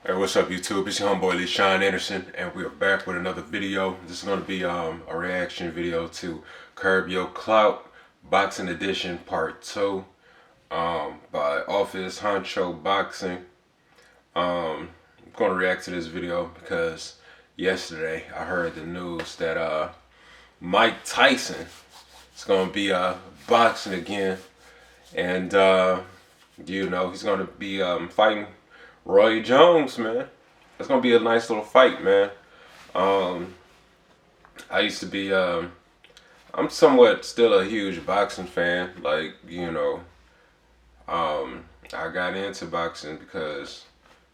Hey, what's up YouTube? It's your homeboy Lee Sean Anderson, and we are back with another video. This is going to be a reaction video to Curb Your Clout Boxing Edition Part 2 by Office Honcho Boxing. I'm going to react to this video because yesterday I heard the news that Mike Tyson is going to be boxing again, and he's going to be fighting Roy Jones, man. It's gonna be a nice little fight, man. I used to be, I'm somewhat still a huge boxing fan. I got into boxing because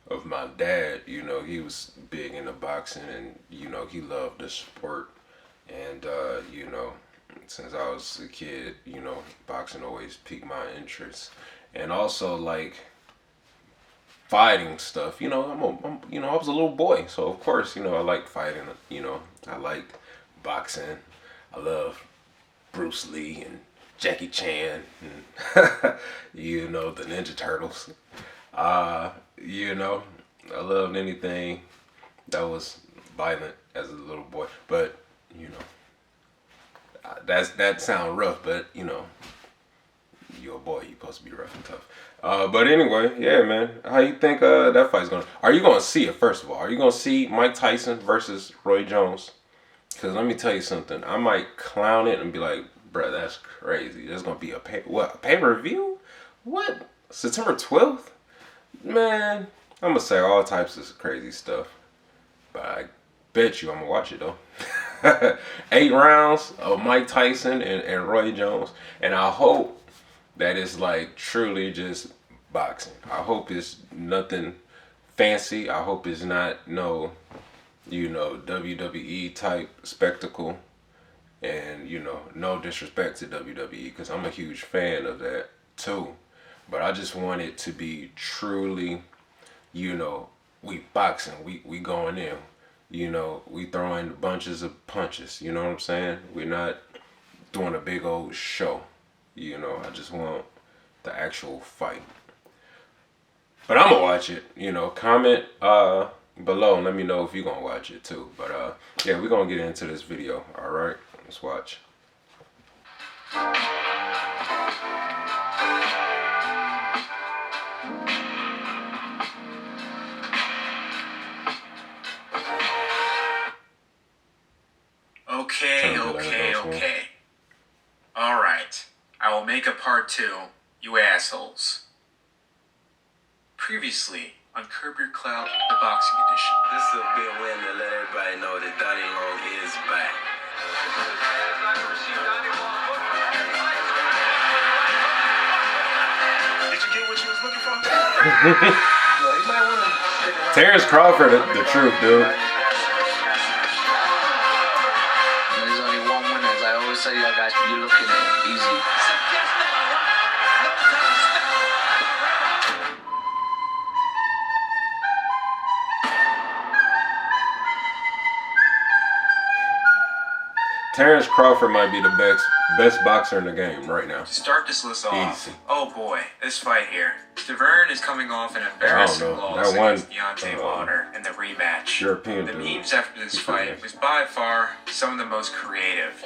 of my dad. He was big into boxing, and he loved the sport. And since I was a kid, boxing always piqued my interest. And also, fighting stuff. I was a little boy, so of course, I like fighting. I like boxing. I love Bruce Lee and Jackie Chan and the Ninja Turtles. I loved anything that was violent as a little boy. But that sound rough, but you're a boy, you're supposed to be rough and tough. But anyway, yeah, man. How you think that fight's going? Are you going to see it, first of all? Are you going to see Mike Tyson versus Roy Jones? Because let me tell you something. I might clown it and be like, bruh, that's crazy. There's going to be a pay-per-view? What? September 12th? Man, I'm going to say all types of crazy stuff. But I bet you I'm going to watch it, though. 8 rounds of Mike Tyson and Roy Jones. And I hope that is truly just boxing. I hope it's nothing fancy. I hope it's not no, WWE type spectacle. And, no disrespect to WWE, because I'm a huge fan of that too. But I just want it to be truly, we boxing, we going in. We throwing bunches of punches. You know what I'm saying? We're not doing a big old show. I just want the actual fight. But I'm gonna watch it. Comment below and let me know if you're gonna watch it too. But yeah, we're gonna get into this video. Alright, let's watch. Okay. Alright. I will make a part 2, you assholes. Previously on Curb Your Clout, the boxing edition. This will be a win to let everybody know that Donnie Long is back. Did you get what you was looking for? No, you might want to. Terrence Crawford, the truth, dude. There's only one winner. As I always tell y'all guys, you're looking at it easy. Terrence Crawford might be the best boxer in the game right now. To start this list off, Easy. Oh boy, this fight here. Stavern is coming off an embarrassing loss against Deontay Wilder in the rematch. European the dude. memes after this fight was by far some of the most creative.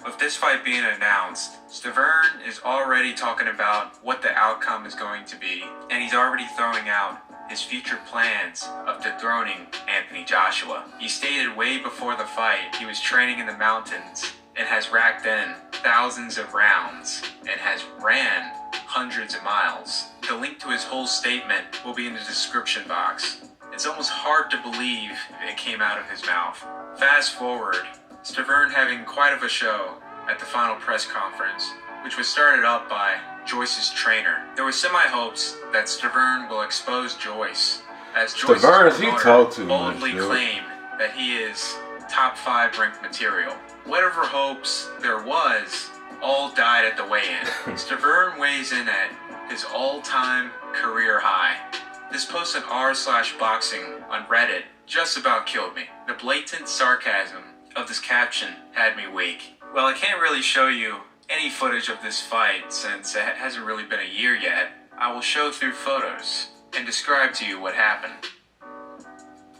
With this fight being announced, Stavern is already talking about what the outcome is going to be, and he's already throwing out his future plans of dethroning Anthony Joshua. He stated way before the fight he was training in the mountains and has racked in thousands of rounds and has ran hundreds of miles. The link to his whole statement will be in the description box. It's almost hard to believe it came out of his mouth. Fast forward, Stavern having quite of a show at the final press conference, which was started up by Joyce's trainer. There was semi-hopes that Stavern will expose Joyce, as Joyce's promoter boldly claimed that he is top 5 ranked material. Whatever hopes there was, all died at the weigh-in. Stavern weighs in at his all-time career high. This post on r/boxing on Reddit just about killed me. The blatant sarcasm of this caption had me weak. Well, I can't really show you any footage of this fight since it hasn't really been a year yet. I will show through photos and describe to you what happened.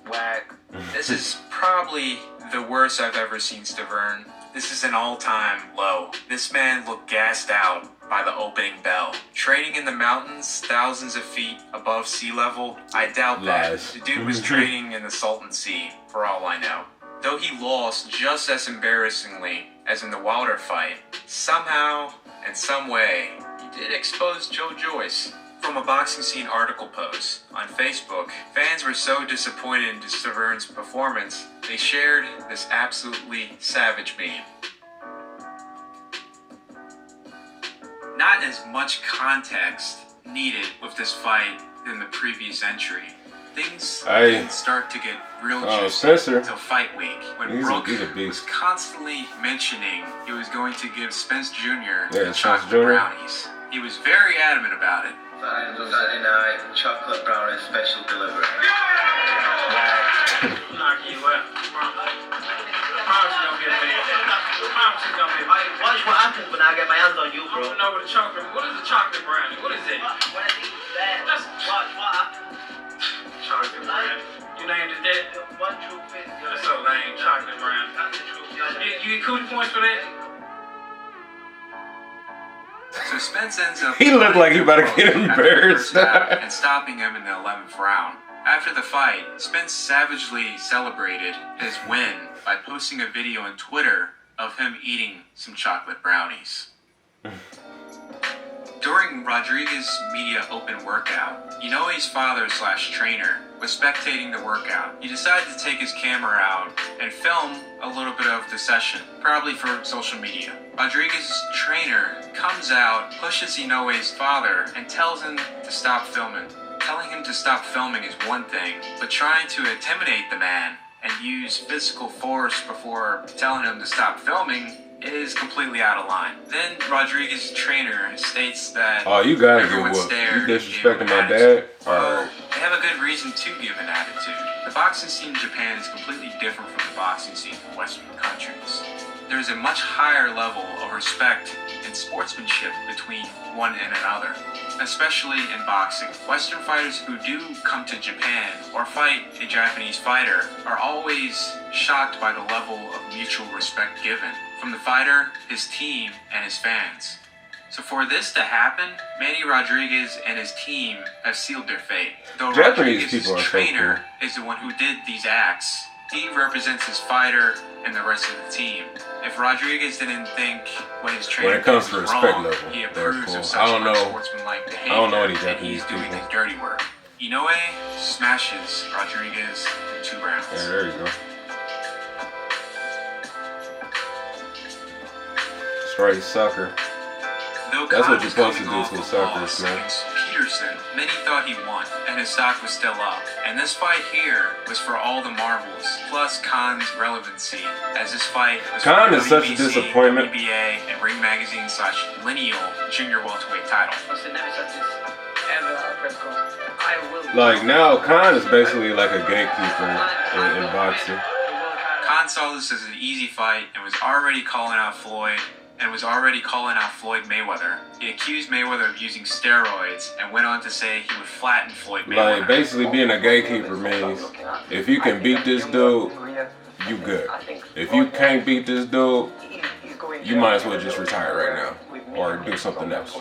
Whack. This is probably the worst I've ever seen Stavern. This is an all-time low. This man looked gassed out by the opening bell. Training in the mountains, thousands of feet above sea level, I doubt that. Lies. The dude was training in the Salton Sea, for all I know. Though he lost just as embarrassingly as in the Wilder fight, somehow and some way, he did expose Joe Joyce. From a Boxing Scene article post on Facebook, fans were so disappointed in Stavern's performance, they shared this absolutely savage meme. Not as much context needed with this fight than the previous entry. Things didn't start to get real juicy Spencer. until fight week, when He's Brooke a was beast. constantly mentioning he was going to give Spence Jr. Yeah, the Spence chocolate Jr. brownies. He was very adamant about it. Saturday night, chocolate brownie special delivery. Knock you up. Promise you don't get big. Promise you don't get big. Watch what happens when I get my hands on you, I bro. don't know what a chocolate. What is a chocolate brownie? What is it? When I eat that, watch what happens. Chocolate brownie. You named it that? One truth is, That's so lame. Chocolate brownie. that's the truth. You get cootie points for that? So Spence ends up He looked like he about to get after the embarrassed. first half and stopping him in the 11th round. After the fight, Spence savagely celebrated his win by posting a video on Twitter of him eating some chocolate brownies. During Rodriguez's media open workout, Inoue's father/trainer was spectating the workout. He decided to take his camera out and film a little bit of the session, probably for social media. Rodriguez's trainer comes out, pushes Inoue's father, and tells him to stop filming. Telling him to stop filming is one thing, but trying to intimidate the man and use physical force before telling him to stop filming is completely out of line. Then Rodriguez's trainer states that Oh, you gotta get everyone whooped. stared You and gave him disrespecting an my attitude. dad? Well, Alright. they have a good reason to give an attitude. The boxing scene in Japan is completely different from the boxing scene in Western countries. There's a much higher level of respect and sportsmanship between one and another, especially in boxing. Western fighters who do come to Japan or fight a Japanese fighter are always shocked by the level of mutual respect given from the fighter, his team, and his fans. So for this to happen, Manny Rodriguez and his team have sealed their fate. Though Japanese Rodriguez's people are so trainer is the one who did these acts, he represents his fighter and the rest of the team. If Rodriguez didn't think what his trainer When it comes did to was respect wrong, level, he they're approves cool. of such I don't know. unsportsmanlike behavior, I don't know any and Japanese he's doing people. his dirty work. Inoue smashes Rodriguez in 2 rounds. Yeah, there you go. Straight sucker. Though That's what Khan you're was supposed to coming do off to a a sucker, loss man. against Peterson, many thought he won, and his stock was still up. And this fight here was for all the marbles, plus Khan's relevancy, as this fight was Khan for is such a WBC, disappointment. WBA, and Ring Magazine / Lineal Junior Welterweight title. What's the next at this? Ever at a press conference. I will. Like now, Khan is basically like a gatekeeper in boxing. Khan saw this as an easy fight and was already calling out Floyd Mayweather. He accused Mayweather of using steroids and went on to say he would flatten Floyd Mayweather. Like basically being a gatekeeper means if you can beat this dude, you good. If you can't beat this dude, you might as well just retire right now or do something else.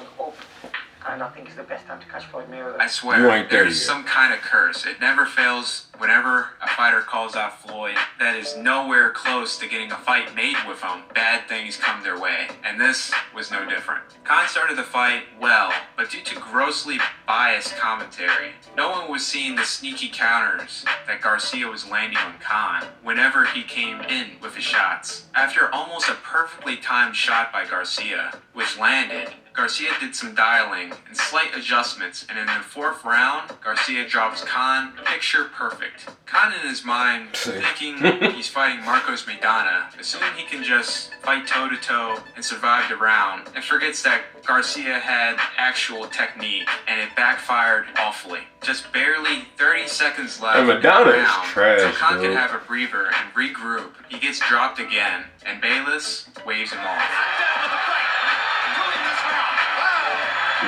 And I think it's the best time to catch Floyd Mayweather. I swear, You ain't there there's yet. some kind of curse. It never fails whenever a fighter calls out Floyd that is nowhere close to getting a fight made with him. Bad things come their way, and this was no different. Khan started the fight well, but due to grossly biased commentary, no one was seeing the sneaky counters that Garcia was landing on Khan whenever he came in with his shots. After almost a perfectly timed shot by Garcia, which landed, Garcia did some dialing and slight adjustments, and in the 4th round, Garcia drops Khan picture perfect. perfect. Kinda in his mind, thinking he's fighting Marcos Maidana, assuming he can just fight toe-to-toe and survive the round, and forgets that Garcia had actual technique, and it backfired awfully. Just barely 30 seconds left And in the Maidana is round, trash, so Khan dude. can have a breather and regroup. He gets dropped again, and Bayless waves him off.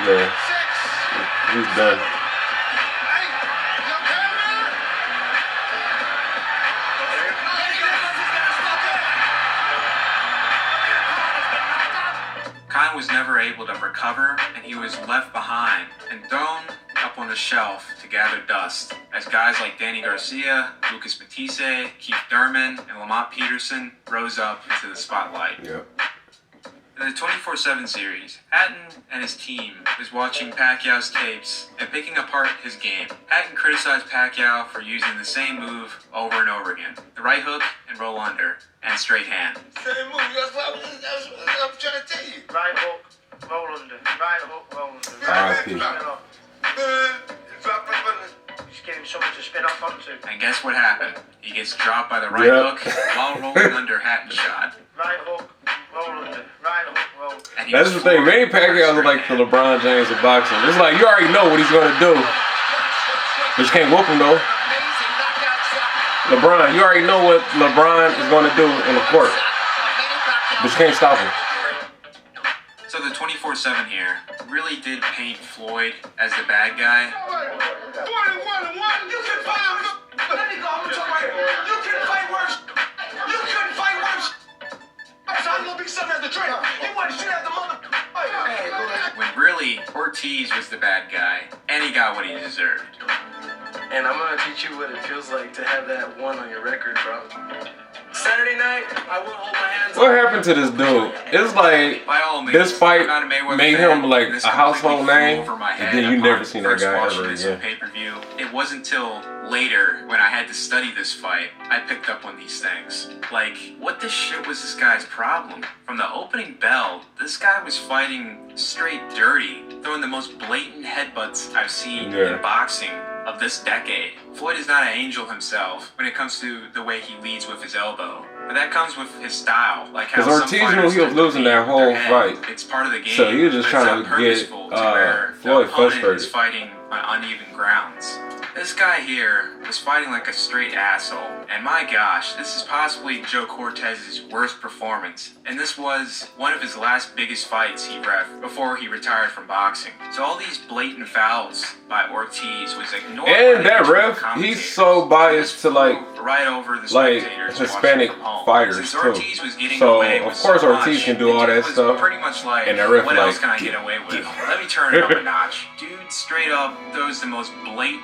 Yeah. He's done. Khan was never able to recover, and he was left behind and thrown up on a shelf to gather dust, as guys like Danny Garcia, Lucas Matisse, Keith Thurman, and Lamont Peterson rose up into the spotlight. Yep. In the 24/7 series, Hatton and his team was watching Pacquiao's tapes and picking apart his game. Hatton criticized Pacquiao for using the same move over and over again: the right hook and roll under, and straight hand. Same move. That's what I was trying to tell you. Right hook, roll under. Right hook, roll under. R.I.P. Spin off. Just give him something to spin off onto. And guess what happened? He gets dropped by the right Yep. hook while rolling under Hatton's shot. Right hook, roll under. Right hook, roll. And he That's was the thing. Many floored by Pacquiaos are straight like the hand. LeBron James of boxing. It's like you already know what he's gonna do, but you can't whoop him though. LeBron, you already know what LeBron is gonna do in the court, but you can't stop him. So the 24/7 here really did paint Floyd as the bad guy. 41-1. You can fight. Let me go. I'm talking right here. You couldn't fight worse. You couldn't fight worse. So I'm gonna be something at the drink. You want to shoot at the mother. Hey, go ahead. When really Ortiz was the bad guy, and he got what he deserved. And I'm gonna teach you what it feels like to have that one on your record, bro. Saturday night, I wouldn't hold my hands What up. happened to this dude? It's like By all means, this fight I'm not a Mayweather made fan. him like This a household completely flew name, over my and head then you upon never seen that first guy watching ever this on again. pay-per-view. It wasn't till later, when I had to study this fight, I picked up on these things. Like, what the shit was this guy's problem? From the opening bell, this guy was fighting straight dirty, throwing the most blatant headbutts I've seen Yeah. in boxing of this decade. Floyd is not an angel himself when it comes to the way he leads with his elbow. But that comes with his style, like how 'Cause some Ortiz knew fighters he was tend to losing beat that whole their head. fight. It's part of the game. So he was just but it's trying not to get, purposeful to where the Floyd opponent frustrated. is fighting on uneven grounds. This guy here was fighting like a straight asshole, and my gosh, this is possibly Joe Cortez's worst performance, and this was one of his last biggest fights he ref before he retired from boxing. So all these blatant fouls by Ortiz was ignored. by And the that neutral ref, he's commentators. so biased to like right over the like spectators Hispanic watching from home. fighters Since too. Ortiz was getting So away of with course so Ortiz much, can do all it that was stuff. Pretty much like, And the ref what like, else can I get away with? Let me turn it up a notch. Dude straight up throws the most blatant,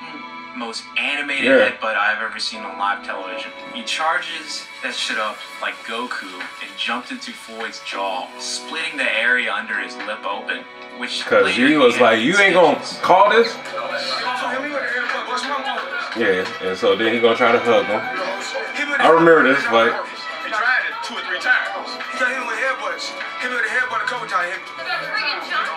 most animated Yeah. headbutt I've ever seen on live television. He charges that shit up like Goku and jumped into Floyd's jaw, splitting the area under his lip open. Which Cause later he was had like, you ain't gonna stitches. call this? Hit me with the headbutt. What's my move? Yeah, and so then he gonna try to hug him. Hit me with I the remember headbutt. this fight. He tried it 2 or 3 times. He got hit with headbutts. Hit me with the headbutt a couple times.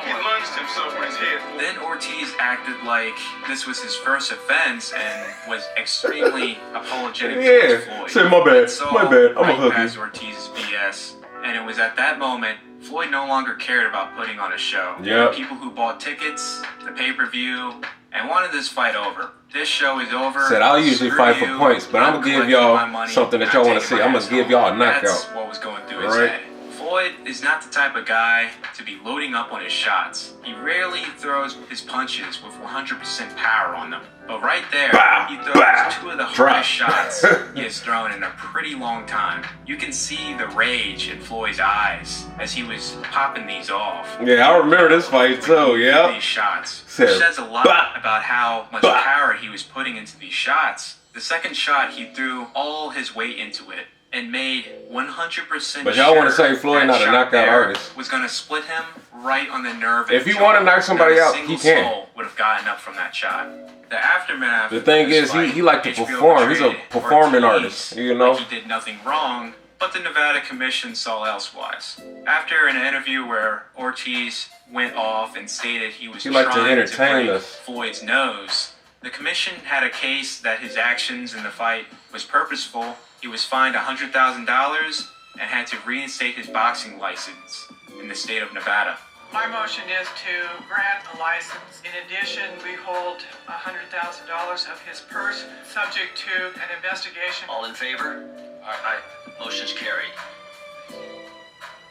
He lunged himself with his head. Then Ortiz acted like this was his first offense and was extremely apologetic Yeah, towards Floyd. say my bad, So, my bad, I'ma right hug past you. Ortiz's BS, and it was at that moment Floyd no longer cared about putting on a show. Yep. The people who bought tickets, the pay-per-view, and wanted this fight over. This show is over. Said I'll usually Screw fight for you. points, but I'm gonna give collecting y'all my money, something that and y'all I'm wanna taking see. my I'm gonna ass give home. y'all a That's knockout. what was going through his Right. head. Floyd is not the type of guy to be loading up on his shots. He rarely throws his punches with 100% power on them. But right there, Bow, he throws bow, 2 of the drop. hardest shots he has thrown in a pretty long time. You can see the rage in Floyd's eyes as he was popping these off. Yeah, I remember this fight too, yeah. These shots. Said, It says a lot bah, about how much bah. power he was putting into these shots. The second shot, he threw all his weight into it and made 100% But y'all wanna sure say Floyd that not a shot knockout there artist. was gonna split him right on the nerve. If and he wanna jaw. knock somebody Not a out, single he can. soul would have gotten up from that shot. The aftermath. The thing of this is, fight, he like to HBO perform. He's a portrayed performing Ortiz artist, you know? like he did nothing wrong, but the Nevada Commission saw elsewise. After an interview where Ortiz went off and stated he was He liked to trying entertain break us. Floyd's nose, The commission had a case that his actions in the fight was purposeful. He was fined $100,000 and had to reinstate his boxing license in the state of Nevada. My motion is to grant a license. In addition, we hold $100,000 of his purse, subject to an investigation. All in favor? Aye. Motion's carried.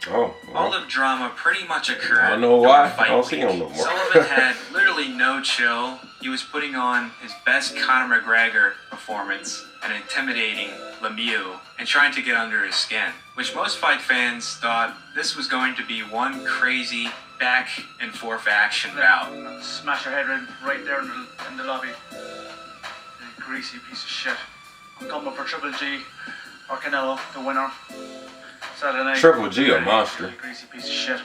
Oh, All well. the drama pretty much occurred. I don't know during why. fight I don't see week. him no more. Sullivan had literally no chill. He was putting on his best Conor McGregor performance and intimidating Lemieux and trying to get under his skin, which most fight fans thought this was going to be one crazy back and forth action bout. Smash your head right there in the lobby. You greasy piece of shit. I'm coming for Triple G or Canelo, the winner. Saturday night. Triple G a monster. You greasy piece of shit.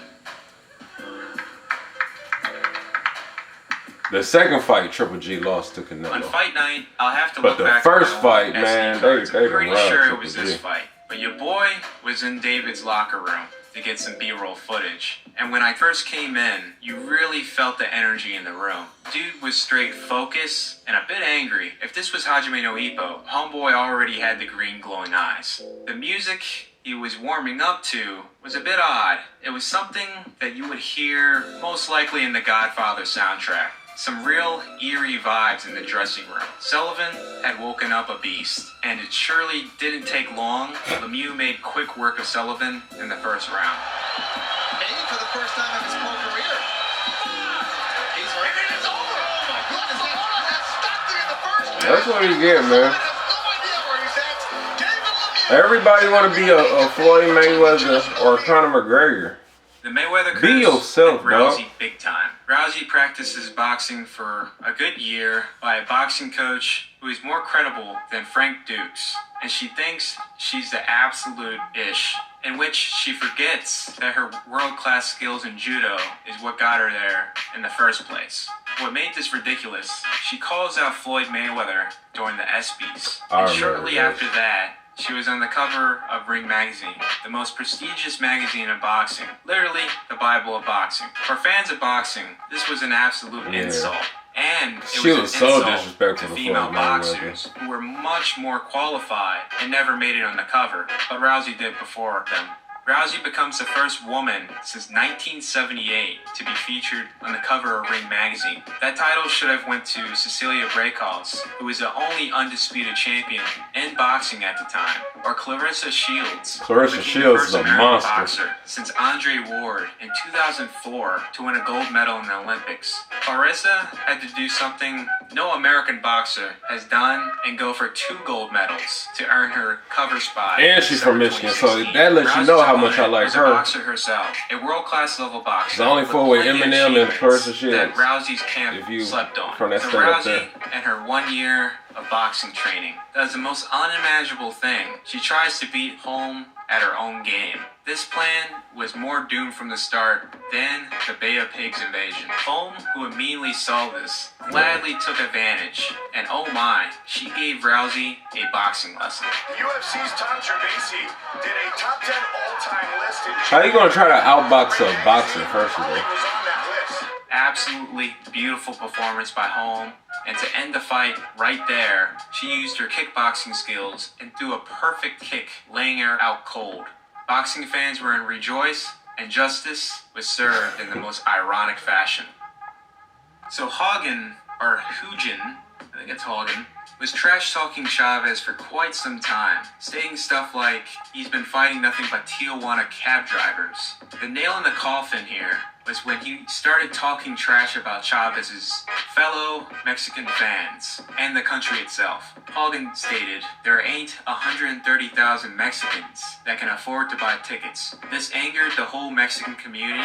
The second fight, Triple G lost to On Canelo. fight night, I'll have to But look the back first at my old fight, man, SD they cards. I'm done pretty robbed sure it Triple was G. this fight. But your boy was in David's locker room to get some B-roll footage. And when I first came in, you really felt the energy in the room. Dude was straight focused and a bit angry. If this was Hajime no Ippo, homeboy already had the green glowing eyes. The music he was warming up to was a bit odd. It was something that you would hear most likely in the Godfather soundtrack. Some real eerie vibes in the dressing room. Sullivan had woken up a beast, and it surely didn't take long. Lemieux made quick work of Sullivan in the first round. Maybe for the first time in his whole career. He's hurt. And it's over. Oh my goodness. That stopped it in the first round. That's what he get, man. I have no idea where he's at. David Lemieux. Everybody want to be a Floyd Mayweather or Conor McGregor. The Mayweather curse Be yourself, hit Rousey dog. big time. Rousey practices boxing for a good year by a boxing coach who is more credible than Frank Dukes, and she thinks she's the absolute ish, in which she forgets that her world-class skills in judo is what got her there in the first place. What made this ridiculous, she calls out Floyd Mayweather during the ESPYs, I and remember shortly this. after that, she was on the cover of Ring Magazine, the most prestigious magazine of boxing, literally the Bible of boxing. For fans of boxing, this was an absolute Yeah. insult. And it She was was an so insult disrespectful to to female Floyd Mayweather. boxers who were much more qualified and never made it on the cover, but Rousey did before them. Rousey becomes the first woman since 1978 to be featured on the cover of Ring Magazine. That title should have went to Cecilia Brækhus, who was the only undisputed champion in boxing at the time, or Clarissa Shields. Clarissa who became the Shields first is a American monster. boxer since Andre Ward in 2004 to win a gold medal in the Olympics. Clarissa had to do something no American boxer has done and go for 2 gold medals to earn her cover spot. And she's from December Michigan, so 2016. that lets you know how much I Rousey's like was a her. boxer herself, a world-class level boxer. It's only with for with plenty of Eminem and achievements Clarissa that Shields. Rousey's camp If you slept on. from that So state up Rousey there. and her 1 year of boxing training does the most unimaginable thing. She tries to beat home at her own game. This plan was more doomed from the start than the Bay of Pigs invasion. Holm, who immediately saw this, gladly took advantage, and oh my, she gave Rousey a boxing lesson. UFC's Tom Trevesi did a top 10 all-time list. In How you gonna try to outbox a boxer, first of all? Was on that list. Absolutely beautiful performance by Holm, and to end the fight right there, she used her kickboxing skills and threw a perfect kick, laying her out cold. Boxing fans were in rejoice, and justice was served in the most ironic fashion. So Hagen, or Hugin, I think it's Hagen, was trash-talking Chavez for quite some time, saying stuff like he's been fighting nothing but Tijuana cab drivers. The nail in the coffin here was when he started talking trash about Chavez's fellow Mexican fans and the country itself. Hagen stated, "There ain't 130,000 Mexicans that can afford to buy tickets." This angered the whole Mexican community.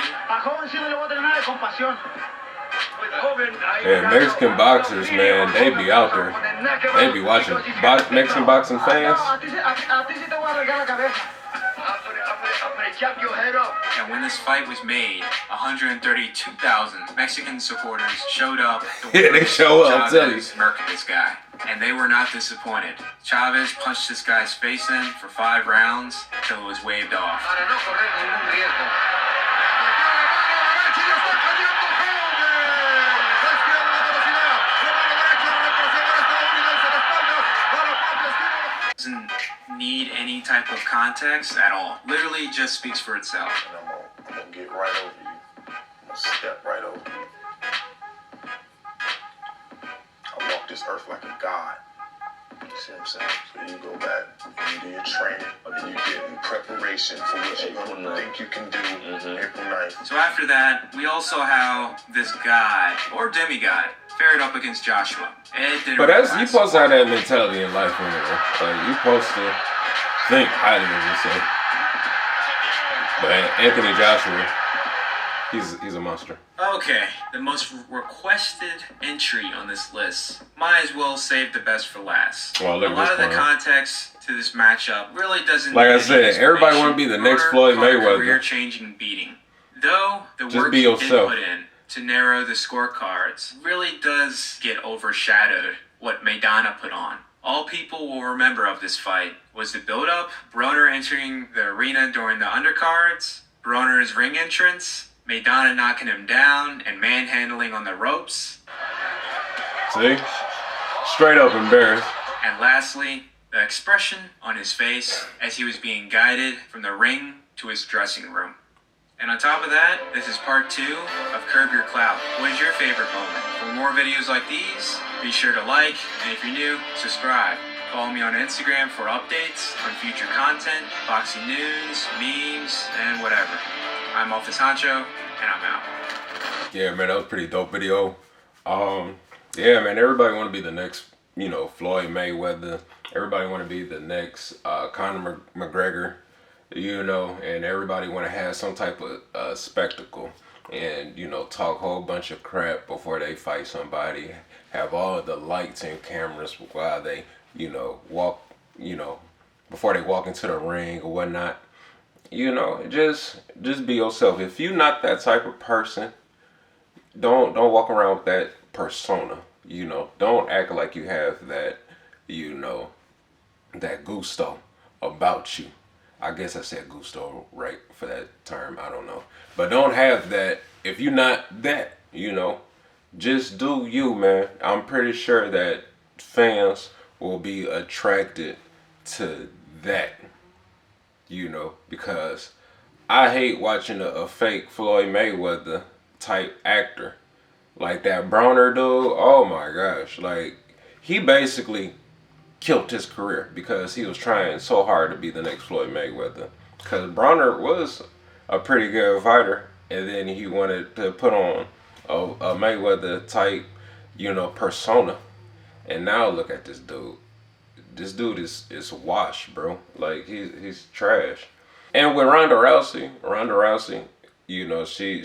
Yeah, Mexican boxers, man, they be out there. They be watching Mexican boxing fans. And when this fight was made, 132,000 Mexican supporters showed up to Yeah, they witness show up, tell you. Chavez murking this guy. And they were not disappointed. Chavez punched this guy's face in for 5 rounds till it was waved off. lack of context at all. Literally just speaks for itself. And I'm gonna get right over you. I'm gonna step right over you. I walk this earth like a god. You see what I'm saying? So you go back and you do your training, and then you get in preparation for what you're gonna think you can do April 9th. So after that, we all saw how this god, or demigod, fared up against Joshua. Ed did But that's you supposed to have that mentality in life, man. Like you supposed to think highly of yourself. But Anthony Joshua, he's a monster. Okay, the most requested entry on this list. Might as well save the best for last. Well, A look at lot this of the one. context to this matchup really doesn't. Like I need said, any everybody wanna explanation. be the next Broner Floyd caught a Mayweather. career-changing beating. Though the Just work be he did yourself. put in to narrow the scorecards really does get overshadowed what Maidana put on. All people will remember of this fight was the build-up, Broner entering the arena during the undercards, Broner's ring entrance, Maidana knocking him down and manhandling on the ropes, See? Straight up embarrassed. and lastly, the expression on his face as he was being guided from the ring to his dressing room. And on top of that, this is part 2 of Curb Your Clout. What is your favorite moment? For more videos like these, be sure to like, and if you're new, subscribe. Follow me on Instagram for updates on future content, boxing news, memes, and whatever. I'm Office Honcho, and I'm out. Yeah, man, that was a pretty dope video. Yeah, man, everybody want to be the next, Floyd Mayweather. Everybody want to be the next Conor McGregor, and everybody want to have some type of spectacle and, talk a whole bunch of crap before they fight somebody, have all of the lights and cameras while they, walk, before they walk into the ring or whatnot. Just be yourself. If you're not that type of person, don't walk around with that persona. Don't act like you have that, that gusto about you. I guess I said gusto right for that term. I don't know. But don't have that if you're not that, Just do you, man. I'm pretty sure that fans will be attracted to that. Because I hate watching a fake Floyd Mayweather type actor. Like that Broner dude, oh my gosh. Like, he basically killed his career because he was trying so hard to be the next Floyd Mayweather. Because Broner was a pretty good fighter, and then he wanted to put on a Mayweather type, persona. And now look at this dude. This dude is washed, bro. Like, he's trash. And with Ronda Rousey,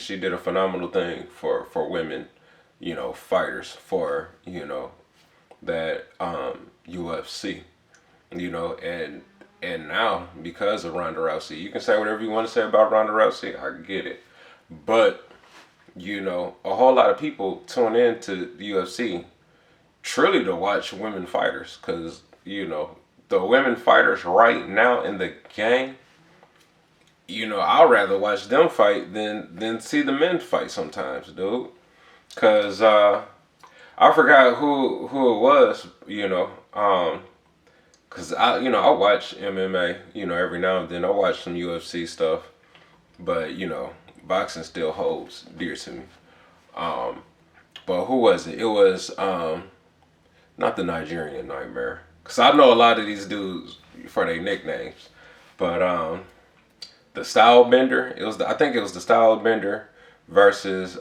she did a phenomenal thing for women, fighters, for, that UFC, and now because of Ronda Rousey, you can say whatever you want to say about Ronda Rousey, I get it. But, a whole lot of people tune in to the UFC truly to watch women fighters, because the women fighters right now in the game, I'd rather watch them fight than see the men fight sometimes, dude. Cause I forgot who it was, cause I watch MMA, every now and then. I watch some UFC stuff, but boxing still holds dear to me. But who was it? It was not the Nigerian Nightmare. Cause I know a lot of these dudes for their nicknames, but the Style Bender. I think it was the Style Bender versus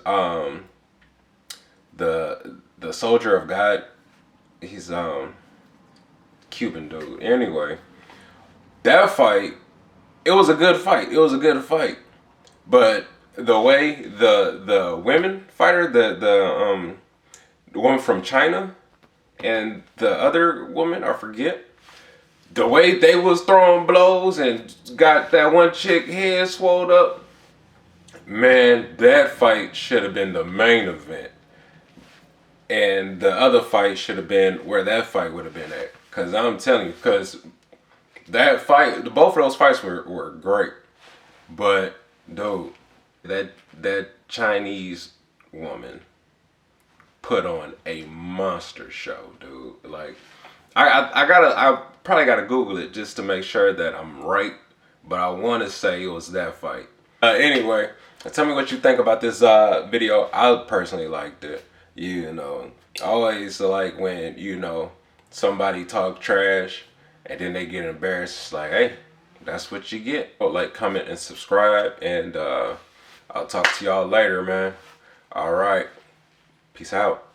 the Soldier of God. He's Cuban dude. Anyway, that fight, it was a good fight. But the way the women fighter, the woman from China, and the other woman, I forget, the way they was throwing blows and got that one chick head swelled up, man, that fight should have been the main event. And the other fight should have been where that fight would have been at. Because I'm telling you, because that fight, both of those fights were great. But, dude, that Chinese woman put on a monster show, dude. Like, I probably got to Google it just to make sure that I'm right. But I want to say it was that fight. Anyway, tell me what you think about this video. I personally liked it. You know, I always like when, you know, somebody talk trash and then they get embarrassed. It's like, hey, that's what you get. Like, comment, and subscribe. And I'll talk to y'all later, man. All right. Peace out.